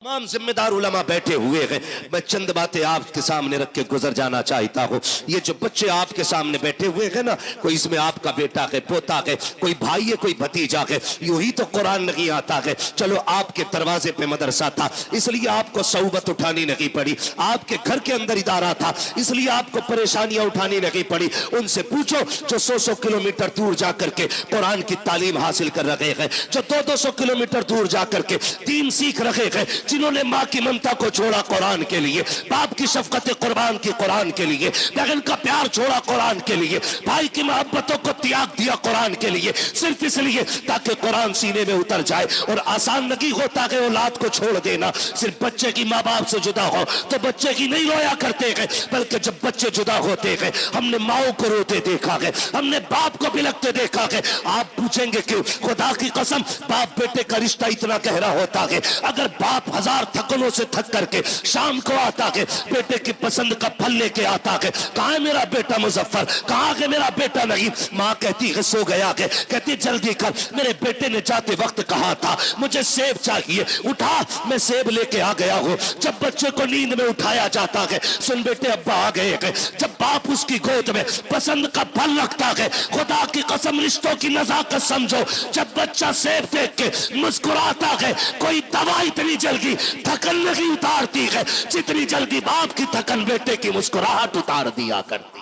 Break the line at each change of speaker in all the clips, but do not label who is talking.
तमाम जिम्मेदार उलमा बैठे हुए हैं। मैं चंद बातें आपके सामने रख के गुजर जाना चाहता हूँ। ये जो बच्चे आपके सामने बैठे हुए हैं ना, कोई इसमें आपका बेटा है, पोता है, कोई भाई है, कोई भतीजा है। यूं ही तो कुरान नहीं आता है। चलो आपके दरवाजे पे मदरसा था इसलिए आपको सौबत उठानी नहीं पड़ी, आपके घर के अंदर इदारा था इसलिए आपको परेशानियां उठानी नहीं पड़ी। उनसे पूछो जो 100-100 किलोमीटर दूर जाकर के कुरान की तालीम हासिल कर रहे हैं, जो 200-200 किलोमीटर दूर जाकर के दीन सीख रहे हैं, जिन्होंने माँ की ममता को छोड़ा कुरान के लिए, बाप की शफकत कुर्बान की कुरान के लिए, बहन का प्यार छोड़ा कुरान के लिए, भाई की मोहब्बतों को त्याग दिया कुरान के लिए, सिर्फ इसलिए ताकि कुरान सीने में उतर जाए। और आसान नहीं होता है औलाद को छोड़ देना। सिर्फ बच्चे की माँ बाप से जुदा हो तो बच्चे की नहीं रोया करते हैं, बल्कि जब बच्चे जुदा होते हैं हमने माओ को रोते देखा है, हमने बाप को बिलखते देखा है। आप पूछेंगे क्यों? खुदा की कसम बाप बेटे का रिश्ता इतना गहरा होता है। अगर बाप हजार थकनों से थक करके शाम को आता है, बेटे की पसंद का फल लेके आता है, कहाँ है मेरा बेटा मुजफ्फर, कहाँ है मेरा बेटा? नहीं, माँ कहती है सो गया है, कहती जल्दी कर, मेरे बेटे ने जाते वक्त कहा था मुझे सेब चाहिए, उठा मैं सेब लेके आ गया हूँ। जब बच्चे को नींद में उठाया जाता है, सुन बेटे अब्बा आ गए हैं, जब बाप उसकी गोद में पसंद का फल रखता है, खुदा की कसम रिश्तों की नजाकत समझो। जब बच्चा सेब देख के मुस्कुराता है, कोई दवा इतनी जल्दी थकन नहीं उतारती है जितनी जल्दी बाप की थकन बेटे की मुस्कुराहट उतार दिया करती।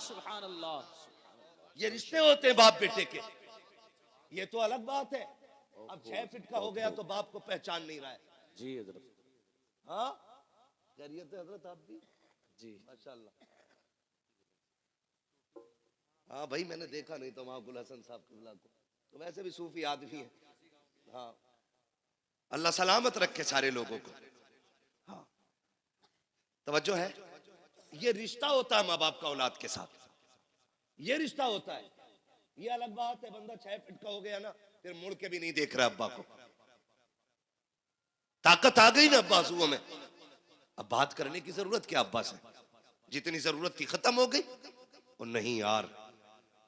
सुभान अल्लाह।
ये रिश्ते होते हैं बाप बेटे के। ये तो अलग बात है, अब 6 फीट का हो गया तो बाप को पहचान नहीं रहा है।
जी हजरत।
हाँ खैरियत है हजरत? आप भी
जी
माशाल्लाह। हाँ भाई मैंने देखा नहीं तो महाकुल हसन साहब किबला को, तो वैसे भी सूफी आदमी है। हाँ अल्लाह सलामत रखे सारे लोगों को। हाँ तवज्जो है। ये रिश्ता होता है माँ बाप का औलाद के साथ, ये रिश्ता होता है। ये अलग बात है बंदा 6 फीट का हो गया ना, फिर मुड़ के भी नहीं देख रहा अब्बा को। ताकत आ गई ना अब्बासुओं में, अब बात करने की जरूरत क्या अब्बा से? जितनी जरूरत थी खत्म हो गई। और नहीं यार,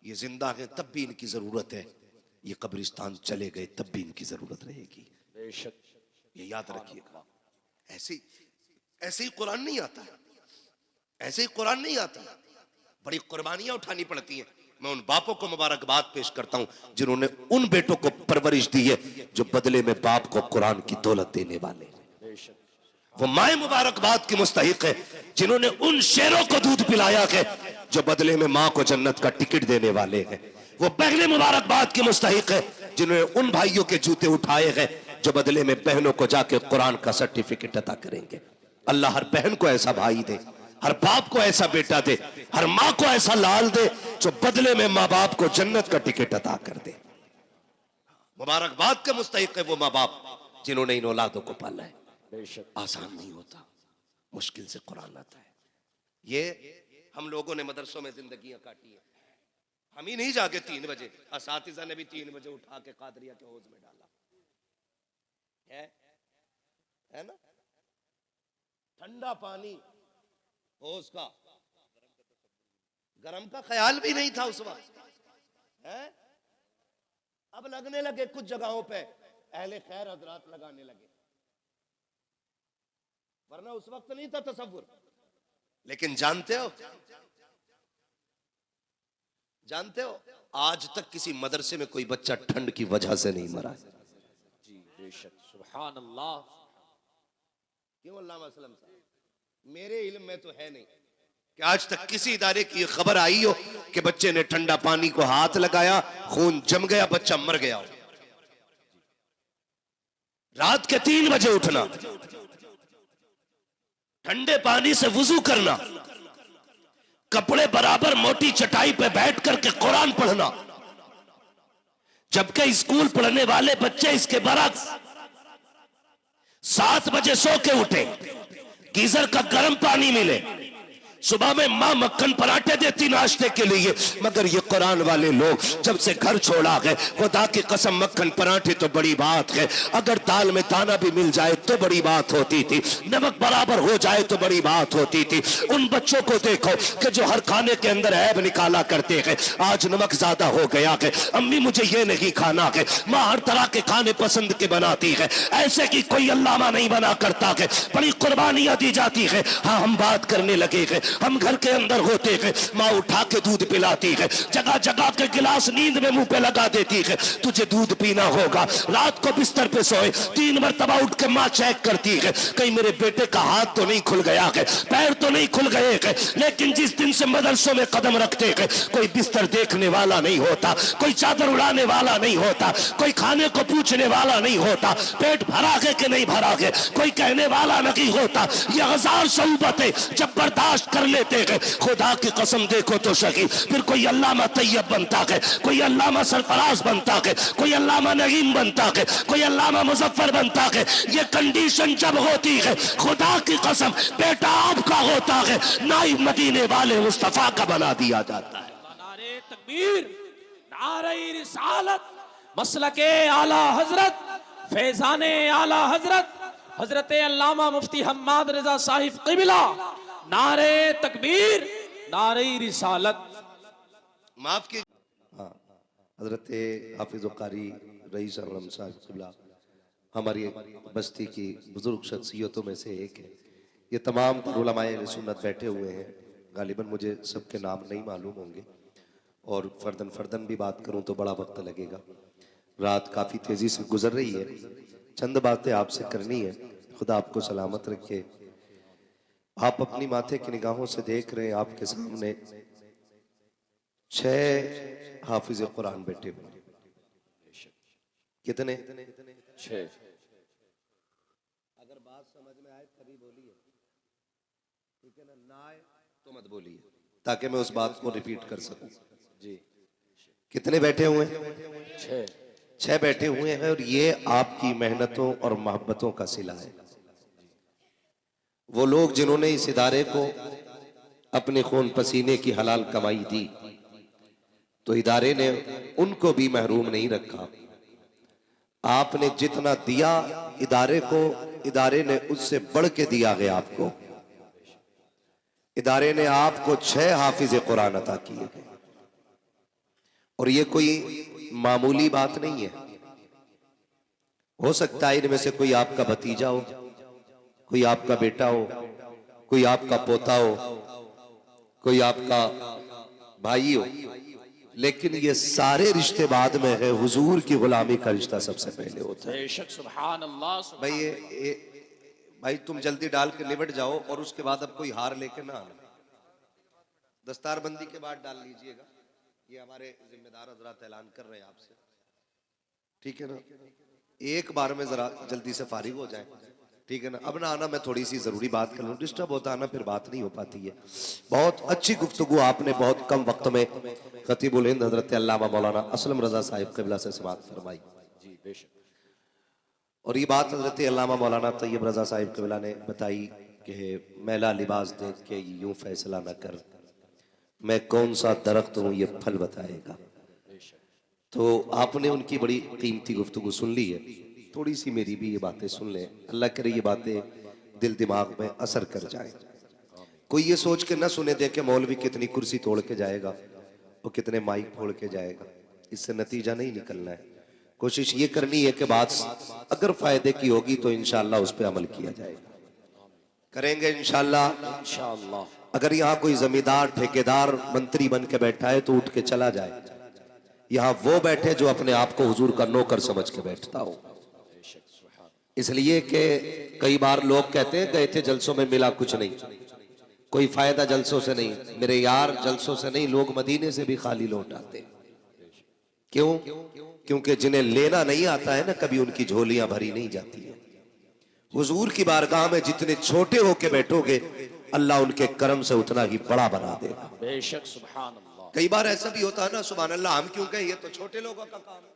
ये जिंदा है तब भी इनकी जरूरत है, ये कब्रिस्तान चले गए तब भी इनकी जरूरत रहेगी।
बेशक
ये याद रखिएगा। ऐसे ऐसे ही कुरान नहीं आता है, ऐसे ही कुरान नहीं आता। बड़ी कुर्बानियां उठानी पड़ती हैं। मैं उन बापों को मुबारकबाद पेश करता हूं जिन्होंने उन बेटों को परवरिश दी है जो बदले में बाप को कुरान की दौलत देने वाले। वो माए मुबारकबाद की मुस्तहिक है जिन्होंने उन शेरों को दूध पिलाया है जो बदले में माँ को जन्नत का टिकट देने वाले हैं। वो पहले मुबारकबाद की मुस्तहिक है जिन्होंने उन भाइयों के जूते उठाए हैं जो बदले में बहनों को जाके कुरान का सर्टिफिकेट अता करेंगे। अल्लाह हर बहन को ऐसा भाई दे, हर बाप को ऐसा बेटा दे, हर माँ को ऐसा लाल दे जो बदले में माँ बाप को जन्नत का टिकट अता कर दे। मुबारकबाद के मुस्तहिक है वो माँ बाप जिन्होंने इन औलादों को पाला है। आसान नहीं होता, मुश्किल से कुरान आता है। ये हम लोगों ने मदरसों में जिंदगियां काटी है। हम ही नहीं जाके 3 बजे, असातिज़ा ने भी 3 बजे उठा के कादरिया के हौज में डाला है ना। ठंडा पानी हौज का, गरम का ख्याल भी नहीं था उस वक्त है। अब लगने लगे कुछ जगहों पे, अहले खैर हजरात लगाने लगे, वरना उस वक्त नहीं था तसव्वुर। लेकिन जानते हो आज तक किसी मदरसे में कोई बच्चा ठंड की वजह से नहीं मरा।
जी बेशक सुभान अल्लाह।
क्यों अल्लामा असलम साहब? मेरे इल्म में तो है नहीं कि आज तक किसी इदारे की खबर आई हो कि बच्चे ने ठंडा पानी को हाथ लगाया, खून जम गया, बच्चा मर गया हो। रात के 3 बजे उठना, ठंडे पानी से वुजू करना, कपड़े बराबर मोटी चटाई पे बैठ करके कुरान पढ़ना, जबकि स्कूल पढ़ने वाले बच्चे इसके बरक्स 7 बजे सो के उठे, गीजर का गर्म पानी मिले, सुबह में माँ मक्खन पराठे देती नाश्ते के लिए, मगर ये कुरान वाले लोग जब से घर छोड़ा गए, खुदा की कसम मक्खन पराठे तो बड़ी बात है, अगर दाल में दाना भी मिल जाए तो बड़ी बात होती थी, नमक बराबर हो जाए तो बड़ी बात होती थी। उन बच्चों को देखो कि जो हर खाने के अंदर ऐब निकाला करते हैं, आज नमक ज्यादा हो गया है, अम्मी मुझे ये नहीं खाना है, माँ हर तरह के खाने पसंद के बनाती है, ऐसे कि कोई अल्लामा नहीं बना करता है, बड़ी कुर्बानियां दी जाती है। हाँ, हम बात करने लगे हैं, हम घर के अंदर होते हैं, माँ उठा के दूध पिलाती है, जगह जगह के गिलास नींद में मुंह पे लगा देती है, तुझे दूध पीना होगा। रात को बिस्तर पे सोए 3 मरतबा उठ के माँ चेक करती है, कहीं मेरे बेटे का हाथ तो नहीं खुल गया है, पैर तो नहीं खुल गए हैं। लेकिन जिस दिन से मदरसों में कदम रखते हैं, कोई बिस्तर देखने वाला नहीं होता, कोई चादर उड़ाने वाला नहीं होता, कोई खाने को पूछने वाला नहीं होता, पेट भरा है कि नहीं भरा है कोई कहने वाला नहीं होता। ये 1000 सऊबतें जब बर्दाश्त कर लेते हैं, खुदा की कसम देखो तो सही, फिर कोई अल्लामा तैयब बनता है, कोई अल्लामा सरफराज बनता है, कोई अल्लामा नईम बनता है, कोई अल्लामा मुजफ्फर बनता है। ये कंडीशन जब होती है, खुदा की कसम बेटा आपका होता है, नाइब मदीने वाले मुस्तफा का बना दिया जाता है।
नारे तकबीर, नारे रिसालत, मसलके आला हजरत, फैजाने आला हजरत हजरत अल्लामा मुफ्ती हम्माद रजा साहिब क़िबला, नारे तकबीर, नारे रिसालत।
माफ की हजरत हाफिज कारी रईस आलम साहब क़िबला हमारी बस्ती की बुजुर्ग शख्सियतों में से एक है। ये तमाम उलमाए सुन्नत बैठे हुए हैं, गालिबन मुझे सबके नाम नहीं मालूम होंगे और फर्दन फर्दन भी बात करूं तो बड़ा वक्त लगेगा। रात काफ़ी तेज़ी से गुजर रही है, चंद बातें आपसे करनी है। खुदा आपको सलामत रखे। आप अपनी माथे की निगाहों से देख रहे हैं, आपके सामने 6 हाफिज कुरान बैठे हुए। कितने?
6।
अगर बात समझ में आए तभी बोलिए, ठीक है ना, ना आए तो मत बोलिए, ताकि मैं उस बात को रिपीट कर सकूं।
जी,
कितने बैठे हुए?
6।
6 बैठे हुए हैं और ये आपकी मेहनतों और मोहब्बतों का सिला है। वो लोग जिन्होंने इस इदारे को अपने खून पसीने की हलाल कमाई दी, तो इदारे ने उनको भी महरूम नहीं रखा। आपने जितना दिया इदारे को, इदारे ने उससे बढ़ के दिया है आपको। इदारे ने आपको 6 हाफिज कुरान अता किए और ये कोई मामूली बात नहीं है। हो सकता है इनमें से कोई आपका भतीजा हो, कोई आपका बेटा हो, कोई आपका पोता हो, कोई आपका भाई हो, लेकिन ये सारे रिश्ते बाद में है। हुजूर की गुलामी का रिश्ता सबसे पहले होता है।
बेशक, सुभान अल्लाह।
भाई तुम जल्दी डाल के निबट जाओ और उसके बाद अब कोई हार लेके ना आना। दस्तारबंदी के बाद डाल लीजिएगा, ये हमारे जिम्मेदार हजरात ऐलान कर रहे हैं आपसे, ठीक है ना। एक बार में जरा जल्दी से फारिग हो जाए, ठीक है ना। अब ना आना, मैं थोड़ी सी जरूरी बात कर लूँ, डिस्टर्ब होता है ना, फिर बात नहीं हो पाती है। बहुत अच्छी गुफ्तगू आपने बहुत कम वक्त में खतीबुल हिंद हजरत अल्लामा मौलाना असलम रजा साहिब क़िबला से समाअत फरमाई।
जी बेशक।
और ये बात हजरत अल्लामा मौलाना तैयब रजा साहिब क़िबला ने बताई कि मैला लिबास देख के यूं फैसला न कर, मैं कौन सा दरख्त हूँ ये फल बताएगा। तो आपने उनकी बड़ी कीमती गुफ्तगू सुन ली है, थोड़ी सी मेरी भी ये बातें सुन लें। अल्लाह करे ये बातें दिल दिमाग में असर कर जाए। कोई ये सोच के ना सुने दे के मौलवी कितनी कुर्सी तोड़ के जाएगा, वो कितने माइक फोड़ के जाएगा, इससे नतीजा नहीं निकलना है। कोशिश ये करनी है कि बात अगर फायदे की होगी तो इंशाअल्लाह उस पर अमल किया जाएगा, करेंगे इंशाअल्लाह।
इंशाअल्लाह।
अगर यहाँ कोई जमींदार ठेकेदार मंत्री बन के बैठा है तो उठ के चला जाए। यहाँ वो बैठे जो अपने आप को हुजूर का नौकर समझ के बैठता हो। इसलिए कि कई बार लोग कहते हैं गए थे जलसों में मिला कुछ नहीं, कोई फायदा जलसों से नहीं। मेरे यार, जलसों से नहीं, लोग मदीने से भी खाली लौट आते। क्यों? क्योंकि जिन्हें लेना नहीं आता है ना, कभी उनकी झोलियां भरी नहीं जाती है। हुजूर की बारगाह में जितने छोटे होके बैठोगे, अल्लाह उनके करम से उतना ही बड़ा बना देगा।
बेशक, सुभान अल्लाह।
कई बार ऐसा भी होता है ना, सुभान अल्लाह, हम क्यों कहें ये तो छोटे लोगों का काम है,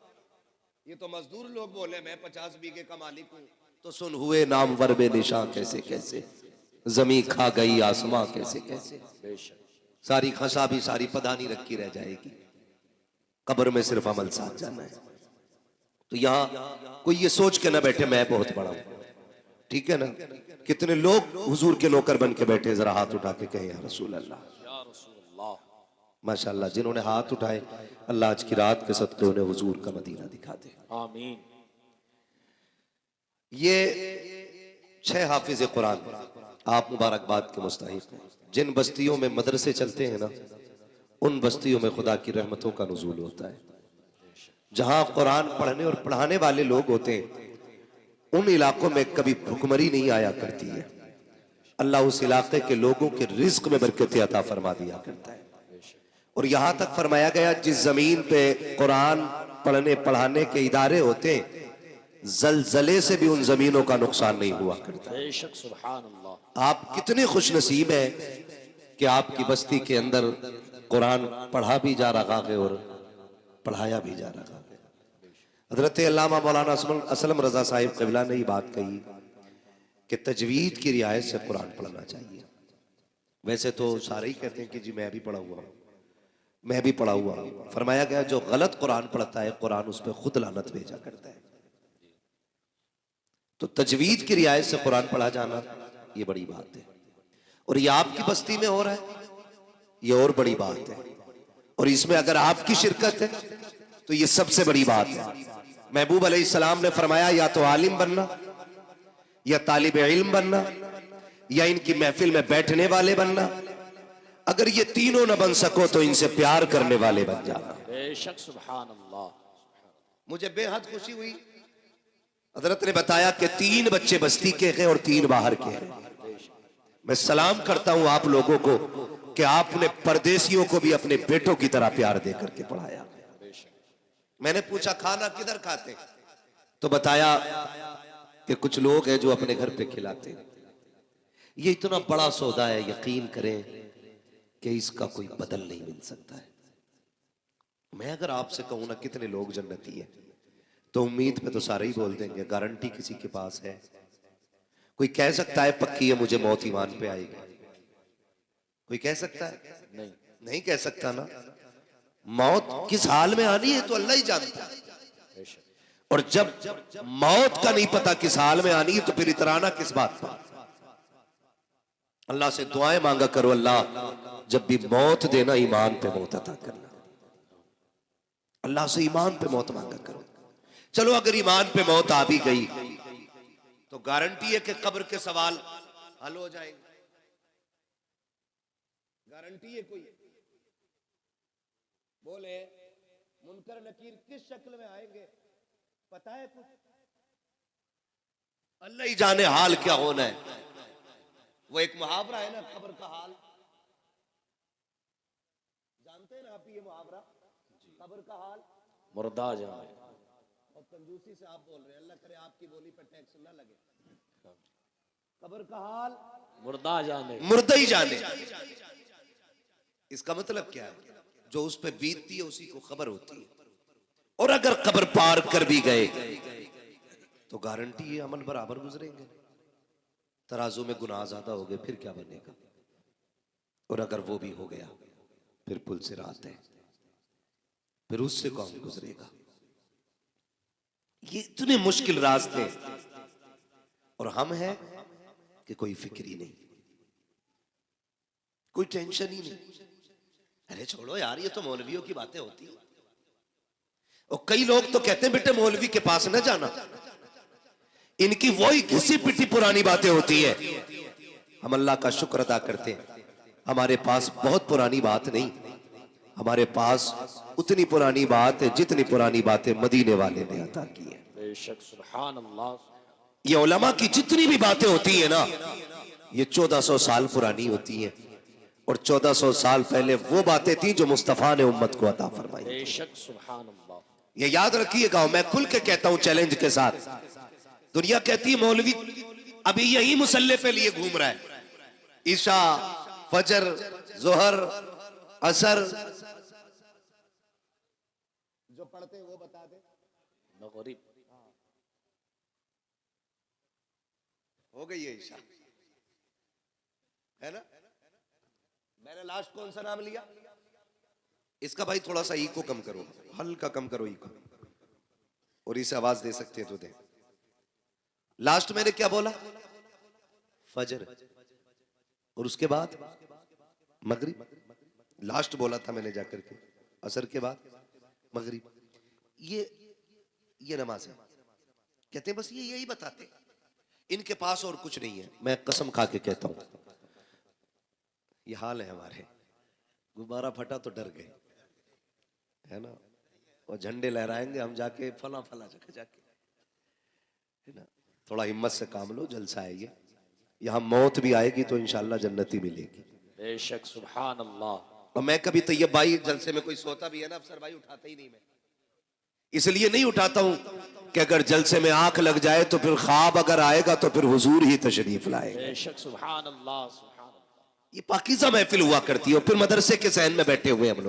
ये तो मजदूर लोग बोले मैं 50 बीघे का मालिक हूँ। तो सुन हुए नामवर बेनिशान कैसे कैसे, जमी खा गई आसमां कैसे कैसे,
बेशक
सारी खसा भी सारी पदानी रखी रह जाएगी, कब्र में सिर्फ अमल साथ जाना है। तो यहां कोई ये सोच के ना बैठे मैं बहुत बड़ा हूं, ठीक है ना। कितने लोग हुजूर के नौकर बन के बैठे, जरा हाथ उठा के कहें या रसूल अल्लाह।
या रसूल अल्लाह।
माशाअल्लाह, जिन्होंने हाथ उठाए अल्लाह आज की रात के सदके उन्हें हुजूर का मदीना दिखा दे।
आमीन।
ये 6 हाफिज कुरान आप मुबारकबाद के मुस्तहिक हैं। जिन बस्तियों में मदरसे चलते हैं ना, उन बस्तियों में खुदा की रहमतों का नुज़ूल होता है। जहां कुरान पढ़ने और पढ़ाने वाले लोग होते हैं, उन इलाकों में कभी भुखमरी नहीं आया करती है। अल्लाह उस इलाके के लोगों के रिज्क में बरकत अता फरमा दिया करता है। और यहां तक फरमाया गया, जिस जमीन पे कुरान पढ़ने पढ़ाने के इदारे होते हैं, जलजले से भी उन जमीनों का नुकसान नहीं हुआ करता।
बेशक सुभान अल्लाह।
आप कितने खुश नसीब हैं कि आपकी बस्ती के अंदर कुरान पढ़ा भी जा रहा है और पढ़ाया भी जा रहा है। हजरत अल्लामा मौलाना असलम रजा साहिब क़िबला ने ये बात कही कि तजवीद की रियायत से कुरान पढ़ना चाहिए। वैसे तो सारे ही कहते हैं कि जी मैं भी पढ़ा हुआ हूं, मैं भी पढ़ा हुआ हूं। फरमाया गया जो गलत कुरान पढ़ता है, कुरान उस पर खुद लानत भेजा करता है। तो तजवीद की रियायत से कुरान पढ़ा जाना ये बड़ी बात है, और ये आपकी बस्ती में हो रहा है, ये और बड़ी बात है। और इसमें अगर आपकी शिरकत है तो ये सबसे बड़ी बात है। महबूब अलैहिस्सलाम ने फरमाया, या तो आलिम बनना, या तालिब इल्म बनना, या इनकी महफिल में बैठने वाले बनना। अगर ये तीनों न बन सको तो इनसे प्यार करने वाले बन जाना।
बेशक सुभान अल्लाह।
मुझे बेहद खुशी हुई, हजरत ने बताया कि 3 बच्चे बस्ती के हैं और 3 बाहर के हैं। मैं सलाम करता हूं आप लोगों को कि आपने परदेशियों को भी अपने बेटों की तरह प्यार दे करके पढ़ाया। मैंने पूछा खाना किधर खाते, तो बताया कि कुछ लोग हैं जो अपने घर पे खिलाते हैं। ये इतना बड़ा सौदा है, यकीन करें कि इसका कोई बदल नहीं मिल सकता है। मैं अगर आपसे कहूं ना कितने लोग जन्नती है, तो उम्मीद पे तो सारे ही बोल देंगे, गारंटी किसी के पास है? कोई कह सकता है पक्की है मुझे मौत ईमान पे आएगी? कोई कह सकता है?
नहीं।
नहीं कह सकता ना। मौत किस हाल में आनी है तो अल्लाह ही जानता है।
बेशक।
और जब मौत का नहीं पता किस हाल में आनी है, तो फिर इतराना किस बात पर? अल्लाह से दुआएं मांगा करो, अल्लाह जब भी मौत देना ईमान पे मौत अता करना। अल्लाह से ईमान पे मौत मांगा करो। चलो अगर ईमान पे मौत आ भी गई तो गारंटी है कि कब्र के सवाल हल हो जाएंगे। गारंटी है कोई? बोले मुनकर नकीर किस शक्ल में आएंगे, पता है कुछ? अल्लाह ही जाने हाल क्या होना है। वो एक मुहावरा है ना, कब्र का हाल, जानते हैं ना आप ये मुहावरा, कब्र का हाल?
मुर्दा जाने।
और कंजूसी से आप बोल रहे हैं, अल्लाह करे आपकी बोली पर टैक्स ना लगे। कब्र का हाल
मुर्दा जाने।
मुर्दा ही जाने। इसका मतलब क्या है? जो उस पर बीतती है उसी को खबर होती है। और अगर कब्र पार कर भी गए तो गारंटी है अमल बराबर गुजरेंगे। तराजू में गुनाह ज्यादा हो गए फिर क्या बनेगा? और अगर वो भी हो गया फिर पुल से रात है, फिर उससे कौन गुजरेगा? ये इतने मुश्किल रास्ते, और हम हैं कि कोई फिक्र ही नहीं, कोई टेंशन ही नहीं। अरे छोड़ो यार, ये तो मौलवियों की बातें होती है। और कई लोग तो कहते हैं बेटे मौलवी के पास न जाना, इनकी वही घिसी पिटी पुरानी बातें होती है। हम अल्लाह का शुक्र अदा करते हैं, हमारे पास बहुत पुरानी बात नहीं, हमारे पास उतनी पुरानी बात है जितनी पुरानी बातें मदीने वाले ने अता की है।
बेशक सुभान अल्लाह।
ये उलमा की जितनी भी बातें होती है ना, ये 1400 साल पुरानी होती है। और 1400 साल पहले वो बातें थी जो मुस्तफा ने उम्मत को अता फरमाई।
बेशक सुभान अल्लाह।
ये याद रखिएगा, मैं खुल के कहता हूं चैलेंज के साथ। दुनिया कहती है मौलवी अभी यही मुसल्ले पे लिए घूम रहा है, ईशा फजर जोहर असर जो पढ़ते हैं वो बता दे।
मगरिब
हो गई है ईशा, है ना? मैंने लास्ट कौन सा नाम लिया? इसका भाई थोड़ा सा इको कम करो, हल्का कम करो इको, और इसे आवाज दे सकते हैं तो दे। लास्ट मैंने क्या बोला? फजर। और उसके बाद मगरिब। लास्ट बोला था मैंने जाकर के, असर के बाद मगरिब। ये नमाज है। कहते हैं बस ये यही बताते हैं, इनके पास और कुछ नहीं है। मैं कसम खा के कहता हूं, ये हाल है हमारे। गुब्बारा फटा तो डर गए, है ना? और झंडे लहराएंगे हम जाके फला फला जगह जाके, है ना? थोड़ा हिम्मत से काम लो, जलसा है ये। यहां मौत भी आएगी तो इंशाल्लाह जन्नती मिलेगी।
बेशक सुभान अल्लाह।
और मैं कभी तैयब भाई जलसे में कोई सोता भी है ना अफसर भाई, उठाता ही नहीं। मैं इसलिए नहीं उठाता हूं कि अगर जलसे में आंख लग जाए तो फिर ख्वाब अगर आएगा तो फिर हुजूर ही तशरीफ लाएगा।
बेशक सुभान अल्लाह सुभान अल्लाह।
ये पाकीज़ा महफिल हुआ करती है। और फिर मदरसे के सहन में बैठे हुए हम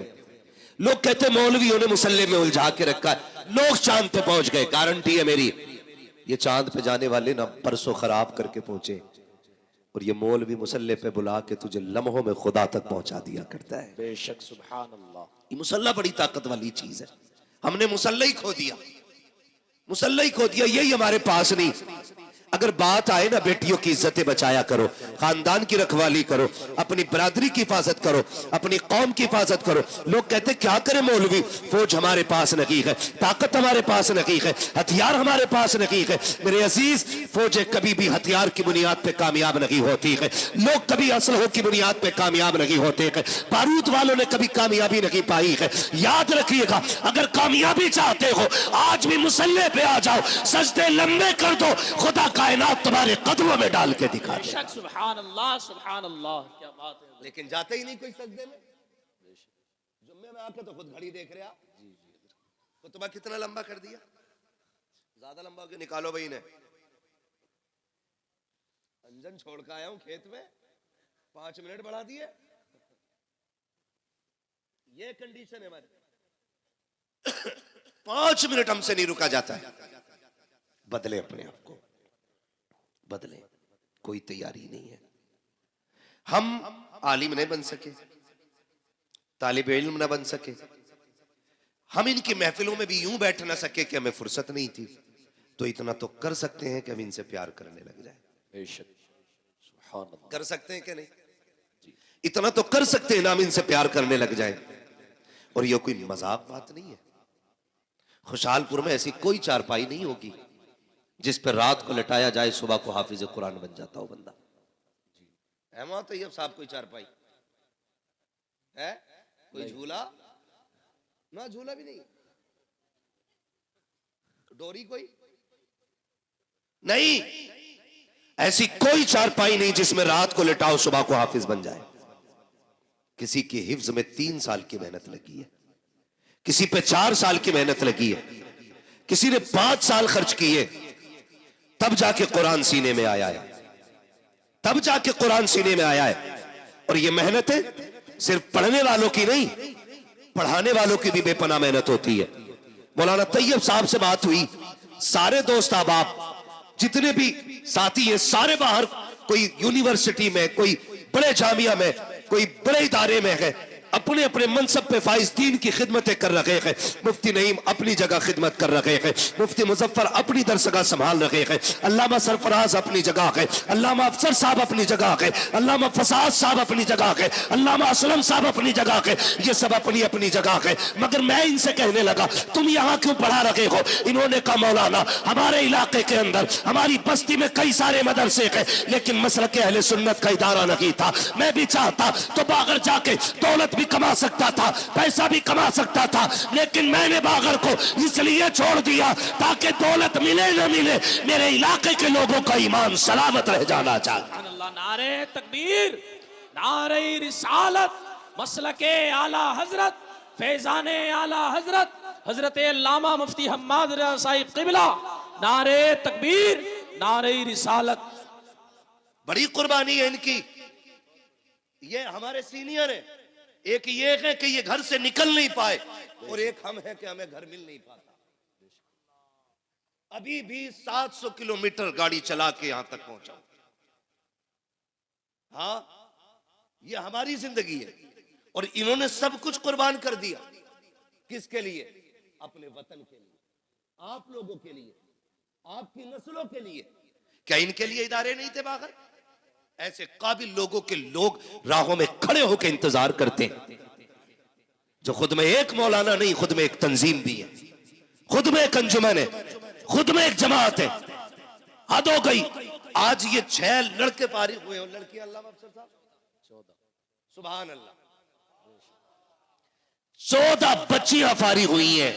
लोग कहते मौलवियों ने मुसल्ले में उलझा के रखा है। लोग चांद पे पहुंच गए, गारंटी है मेरी। ये चांद पे जाने वाले ना परसों खराब करके पहुंचे, और ये मौलवी मुसल्ले पे बुला के तुझे लम्हों में खुदा तक पहुंचा दिया करता है।
बेशक सुभान अल्लाह।
ये मुसल्ला बड़ी ताकत वाली चीज है। हमने मुसल्ला ही खो दिया, मुसल्ला ही खो दिया। यही हमारे पास नहीं। अगर बात आए ना, बेटियों की इज्जतें बचाया करो, खानदान की रखवाली करो, अपनी बरादरी की हिफाजत करो, अपनी कौम की हिफाजत करो। लोग कहते क्या करें मौलवी, फौज हमारे पास नहीं है, ताकत हमारे पास नहीं है, हथियार हमारे पास नहीं है। मेरे अजीज, फौजें कभी भी हथियार की बुनियाद पे कामयाब नहीं होती है। लोग कभी असलहों की बुनियाद पे कामयाब नहीं होते हैं। बारूद वालों ने कभी कामयाबी नहीं पाई है। याद रखिएगा, अगर कामयाबी चाहते हो आज भी मुसल्ले पे आ जाओ, सजदे लंबे कर दो, खुदा कायनात तुम्हारे कदमों में डाल के दिखा दे।
बेशक सुभान अल्लाह सुभान अल्लाह। क्या बात है।
लेकिन जाते ही नहीं कोई सजदे में। जुम्मे में आके तो खुद घड़ी देख रहे आप, खुतबा कितना लंबा कर दिया, ज्यादा लंबा हो गया, निकालो भाई ने। अंजन छोड़ के आया हूं खेत में, 5 मिनट बढ़ा दिए। ये कंडीशन है हमारी। 5 मिनट हमसे नहीं रुका जाता है। बदले अपने आप को, बदले। कोई तैयारी नहीं है। हम आलिम नहीं बन सके, तालिब इल्म न बन सके, हम इनकी महफिलों में भी यूं बैठ ना सके कि हमें फुर्सत नहीं थी, तो इतना तो कर सकते हैं कि हम इनसे प्यार करने लग जाए।
बेशक सुभान अल्लाह।
कर सकते हैं कि नहीं? इतना तो कर सकते हैं ना, हम इनसे प्यार करने लग जाए। और ये कोई मजाक बात नहीं है। खुशहालपुर में ऐसी कोई चारपाई नहीं होगी जिस पर रात को लटाया जाए, सुबह को हाफिज कुरान बन जाता हो बंदा। है तैयब साहब कोई चारपाई है? कोई झूला ना, झूला भी नहीं, डोरी कोई नहीं, ऐसी कोई चारपाई नहीं जिसमें रात को लटाओ सुबह को हाफिज बन जाए। किसी की हिफ्ज में 3 साल की मेहनत लगी है, किसी पे 4 साल की मेहनत लगी है, किसी ने 5 साल खर्च किए, तब जाके कुरान सीने में आया है, तब जाके कुरान सीने में आया है। और ये मेहनत है सिर्फ पढ़ने वालों की नहीं, पढ़ाने वालों की भी बेपनाह मेहनत होती है। मौलाना तैयब साहब से बात हुई, सारे दोस्त अहबाब जितने भी साथी हैं सारे बाहर, कोई यूनिवर्सिटी में, कोई बड़े जामिया में, कोई बड़े इदारे में है, अपने अपने मनसब पे फाइज दीन की खिदमतें कर रहे हैं। मुफ्ती नईम अपनी जगह खिदमत कर रहे हैं, मुफ्ती मुजफ्फर अपनी दरसगाह संभाल रहे हैं, अल्लामा सरफराज अपनी जगह है, अल्लामा अफसर साहब अपनी जगह है, अल्लामा फसाद साहब अपनी जगह है, अल्लामा असलम साहब अपनी जगह है। ये सब अपनी अपनी जगह है। मगर मैं इनसे कहने लगा तुम यहाँ क्यों पढ़ा रहे हो? इन्होंने कहा मौलाना हमारे इलाके के अंदर हमारी बस्ती में कई सारे मदरसे हैं, लेकिन मसलक अहले सुन्नत का इदारा नहीं था। मैं भी चाहता तो बागर जाके दौलत भी कमा सकता था, पैसा भी कमा सकता था, लेकिन मैंने बागर को इसलिए छोड़ दिया ताकि दौलत मिले न मिले, मेरे इलाके के लोगों का ईमान सलामत रह जाना चाहिए।
नारे तकबीर, नारे रिसालत, मसलके आला हजरत, फैजाने आला हजरत, हजरत अल्लामा मुफ्ती हम्माद रज़ा साहिब क़िबला, नारे तकबीर, नारे रिसालत।
बड़ी कुर्बानी है इनकी। ये हमारे सीनियर है। एक ये है कि ये घर से निकल नहीं पाए, और एक हम है कि हमें घर मिल नहीं पाता। अभी भी 700 किलोमीटर गाड़ी चला के यहां तक पहुंचा। हाँ, ये हमारी जिंदगी है और इन्होंने सब कुछ कुर्बान कर दिया। किसके लिए? अपने वतन के लिए, आप लोगों के लिए, आपकी नस्लों के लिए। क्या इनके लिए इदारे नहीं थे बाहर? ऐसे काबिल लोगों के लोग राहों में खड़े होकर इंतजार करते हैं, जो खुद में एक मौलाना नहीं, खुद में एक तंजीम भी है, खुद में एक अंजुमन है, खुद में एक जमात है। हद हो गई। आज ये 6 लड़के फारिग हुए और लड़की अल्लाह अफसर साहब 14, सुभान अल्लाह, 14 बच्चियां फारिग हुई हैं।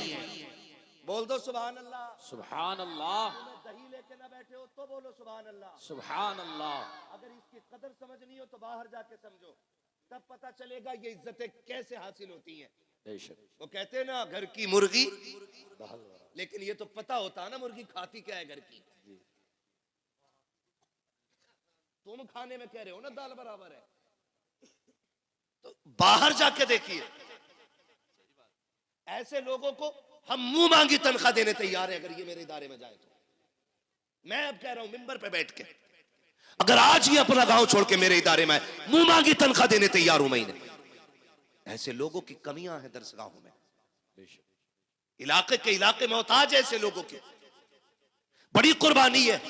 बोल दो सुभान अल्लाह।
सुभान अल्लाह।
दही लेके ना बैठे हो तो बोलो सुभान अल्लाह।
सुभान अल्लाह।
अगर इसकी कदर समझनी हो तो बाहर जाके समझो, तब पता चलेगा ये इज्जतें कैसे हासिल होती हैं। वो कहते हैं ना घर की मुर्गी, लेकिन ये तो पता होता है ना मुर्गी खाती क्या है घर की। तुम खाने में कह रहे हो ना दाल बराबर है, तो बाहर जाके देखिए। ऐसे लोगों को हम मुंह मांगी तनख्वाह देने तैयार है अगर ये मेरे इदारे में जाए तो। मैं अब कह रहा हूं मिंबर पे बैठ के, अगर आज ये अपना गांव छोड़ के मेरे इदारे में मुंह मांगी तनख्वाह देने तैयार हूं महीने। ऐसे लोगों की कमियां हैं दरसगाहों में, इलाके के इलाके मोहताज ऐसे लोगों के। बड़ी कुर्बानी है।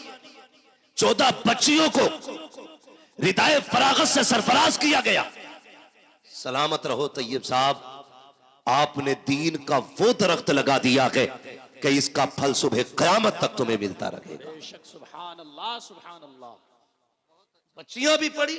14 बच्चियों को रिदाए फरागत से सरफराज किया गया। सलामत रहो तैयब साहब, आपने दीन का वो दरख्त लगा दिया है कि इसका फल सुबह कयामत तक तुम्हें मिलता रहेगा।
सुभान अल्लाह, सुभान अल्लाह।
बच्चियां भी पढ़ी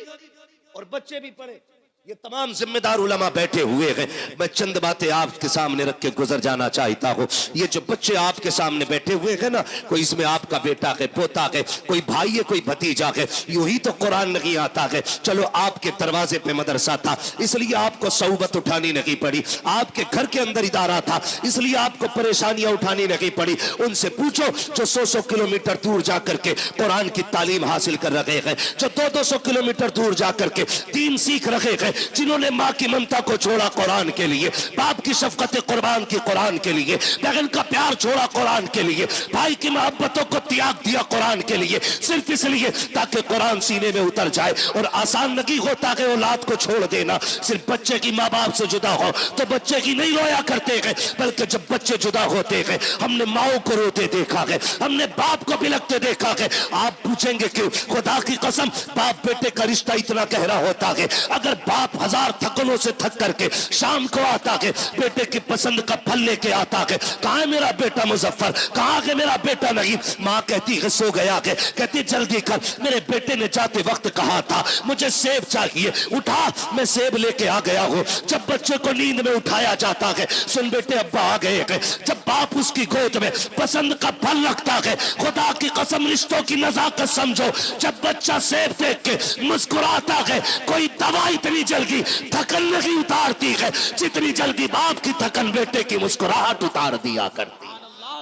और बच्चे भी पढ़े। ये तमाम जिम्मेदार उलमा बैठे हुए हैं। मैं चंद बातें आपके सामने रख के गुजर जाना चाहता हूँ। ये जो बच्चे आपके सामने बैठे हुए हैं ना, कोई इसमें आपका बेटा है, पोता है, कोई भाई है, कोई भतीजा है। यूं ही तो कुरान नहीं आता है। चलो आपके दरवाजे पे मदरसा था इसलिए आपको सऊबत उठानी नहीं पड़ी, आपके घर के अंदर इदारा था इसलिए आपको परेशानियां उठानी नहीं पड़ी। उनसे पूछो जो 100 किलोमीटर दूर जाकर के कुरान की तालीम हासिल कर रहे हैं, जो 200 किलोमीटर दूर जाकर के दीन सीख रहे हैं, जिन्होंने माँ की ममता को छोड़ा कुरान के लिए, बाप की शफकत कुर्बान की कुरान के लिए, बहन का प्यार छोड़ा कुरान के लिए, भाई की मोहब्बतों को त्याग दिया कुरान के लिए, सिर्फ इसलिए ताकि कुरान सीने में उतर जाए। और आसान नहीं होता है औलाद को छोड़ देना। सिर्फ बच्चे की माँ बाप से जुदा हो तो बच्चे की नहीं रोया करते हैं, बल्कि जब बच्चे जुदा होते हैं हमने माओ को रोते देखा है, हमने बाप को बिलखते देखा है। आप पूछेंगे क्यों? खुदा की कसम, बाप बेटे का रिश्ता इतना गहरा होता है। अगर बाप 1000 थकनों से थक करके शाम को आता है, बेटे की पसंद का फल लेके आता है। कहां है मेरा बेटा मुजफ्फर? कहां है मेरा बेटा? नहीं। माँ कहती है सो गया है। कहती जल्दी कर, मेरे बेटे ने जाते वक्त कहा था मुझे सेब चाहिए, उठा, मैं सेब लेके आ गया हूं। जब बच्चे को नींद में उठाया जाता है, सुन बेटे अब्बा आ गए हैं। जब बाप उसकी गोद में पसंद का फल रखता है, खुदा की कसम रिश्तों की नजाकत समझो। जब बच्चा सेब देख के मुस्कुराता है, कोई दवा इतनी जल्दी थकन नहीं उतारती है जितनी जल्दी बाप की थकन बेटे की मुस्कुराहट उतार दिया करती।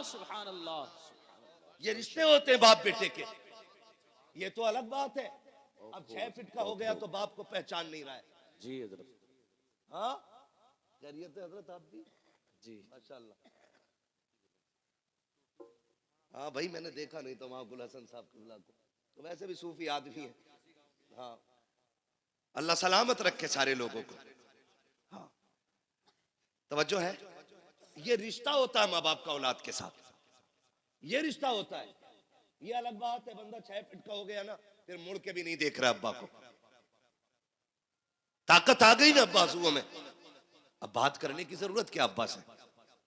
सुभान अल्लाह।
ये रिश्ते होते हैं बाप बेटे के। ये तो अलग बात है। अब 6 फीट का हो गया तो बाप को पहचान नहीं रहा है।
जी हजरत।
हाँ खैरियत है हजरत? आप भी
जी
माशाल्लाह। हाँ भाई, मैंने देखा नहीं तो वहां गुल हसन साहब किबला को, तो वैसे भी सूफी आदमी है। हाँ, अल्लाह सलामत रखे सारे लोगों को। हाँ, तवज्जो है। ये रिश्ता होता है माँ बाप का औलाद के साथ, ये रिश्ता होता है। ये अलग बात है बंदा 6 फीट का हो गया ना, फिर मुड़ के भी नहीं देख रहा अब्बा को। ताकत आ गई ना अब्बा आंसुओं में, अब बात करने की जरूरत क्या अब्बा से?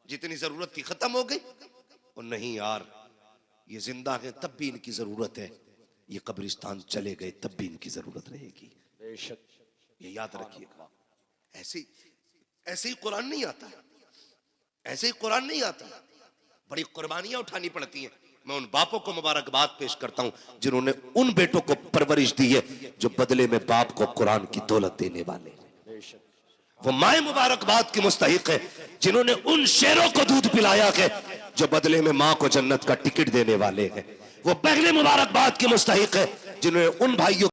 जितनी जरूरत थी खत्म हो गई। और नहीं यार, ये जिंदा है तब भी इनकी जरूरत है, ये कब्रिस्तान चले गए तब भी इनकी जरूरत रहेगी।
बेशक,
ये याद रखिएगा। ऐसे ही कुरान नहीं आता, ऐसे ही कुरान नहीं आता। बड़ी कुर्बानियां उठानी पड़ती हैं। मैं उन बापों को मुबारकबाद पेश करता हूं जिन्होंने उन बेटों को परवरिश दी है जो बदले में बाप को कुरान की दौलत देने वाले। वो माए मुबारकबाद की मुस्तहिक है जिन्होंने उन शेरों को दूध पिलाया है जो बदले में माँ को जन्नत का टिकट देने वाले हैं। वो पहले मुबारकबाद की मुस्तहिक है जिन्होंने उन भाइयों